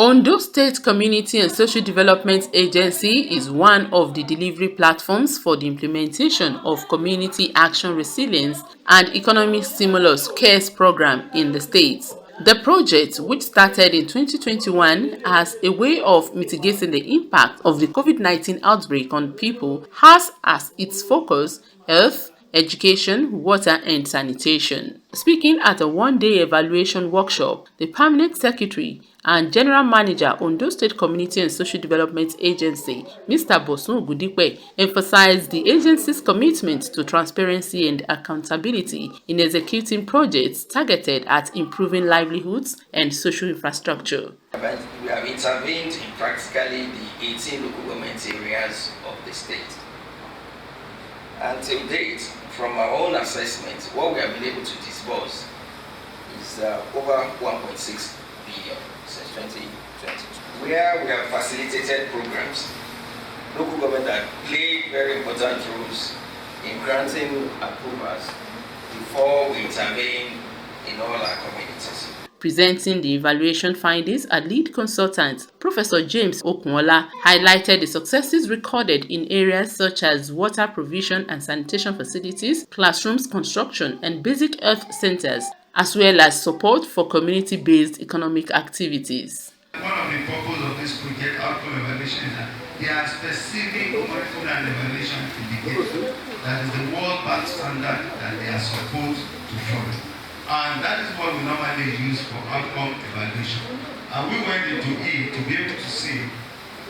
Ondo State Community and Social Development Agency is one of the delivery platforms for the implementation of Community Action Resilience and Economic Stimulus CARES program in the state. The project, which started in 2021 as a way of mitigating the impact of the COVID-19 outbreak on people, has as its focus health, education, water and sanitation. Speaking at a one-day evaluation workshop, the Permanent Secretary and General Manager, Ondo State Community and Social Development Agency, Mr. Bosun Ogundipe, emphasized the agency's commitment to transparency and accountability in executing projects targeted at improving livelihoods and social infrastructure. We have intervened in practically the 18 local government areas of the state. And to date, from our own assessment, what we have been able to disburse is over 1.6 billion since 2020. Where we have facilitated programs, local government have played very important roles in granting approvals before we intervene in all our communities. Presenting the evaluation findings, a lead consultant, Professor James Okunola, highlighted the successes recorded in areas such as water provision and sanitation facilities, classrooms construction, and basic health centers, as well as support for community-based economic activities. One of the purposes of this project outcome evaluation is that there are specific monitoring and evaluation indicators. That is the World Bank standard that they are supposed to follow. And that is what we normally use for outcome evaluation. And we went into it to be able to see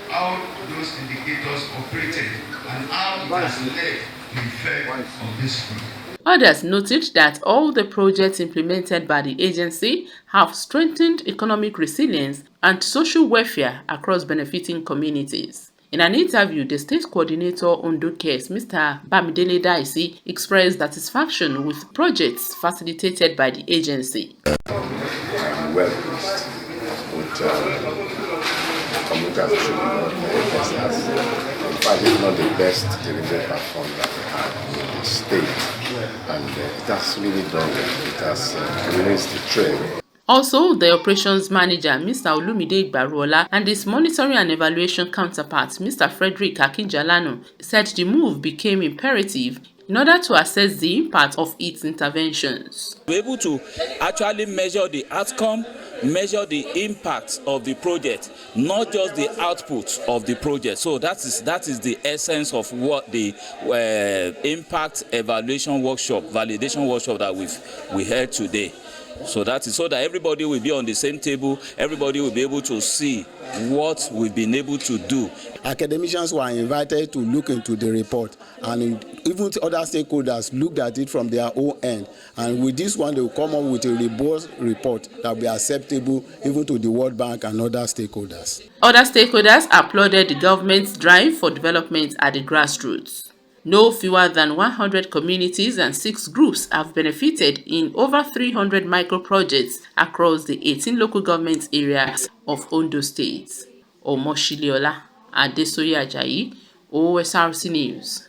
how those indicators operated and how it has led to the effect of this project. Others noted that all the projects implemented by the agency have strengthened economic resilience and social welfare across benefiting communities. In an interview, the state coordinator Ondo Cares, Mr. Bamidele Daisy, expressed satisfaction with projects facilitated by the agency. Well, with community association agency has, in fact, it's not the best delivery platform that we have in the state, and it has really done it. It has released the trail. Also, the operations manager, Mr. Olumide Igbaruola, and his monitoring and evaluation counterpart, Mr. Frederick Akinjalanu, said the move became imperative in order to assess the impact of its interventions. We're able to actually measure the outcome, measure the impact of the project, not just the output of the project. So that is the essence of what the impact evaluation workshop, validation workshop that we held today. So that is so that everybody will be on the same table, everybody will be able to see what we've been able to do. Academicians were invited to look into the report, and even other stakeholders looked at it from their own end. And with this one, they will come up with a robust report that will be acceptable even to the World Bank and other stakeholders. Other stakeholders applauded the government's drive for development at the grassroots. No fewer than 100 communities and 6 groups have benefited in over 300 micro-projects across the 18 local government areas of Ondo State. OMOSILEOLA Adesoye-Ajayi, OSRC News.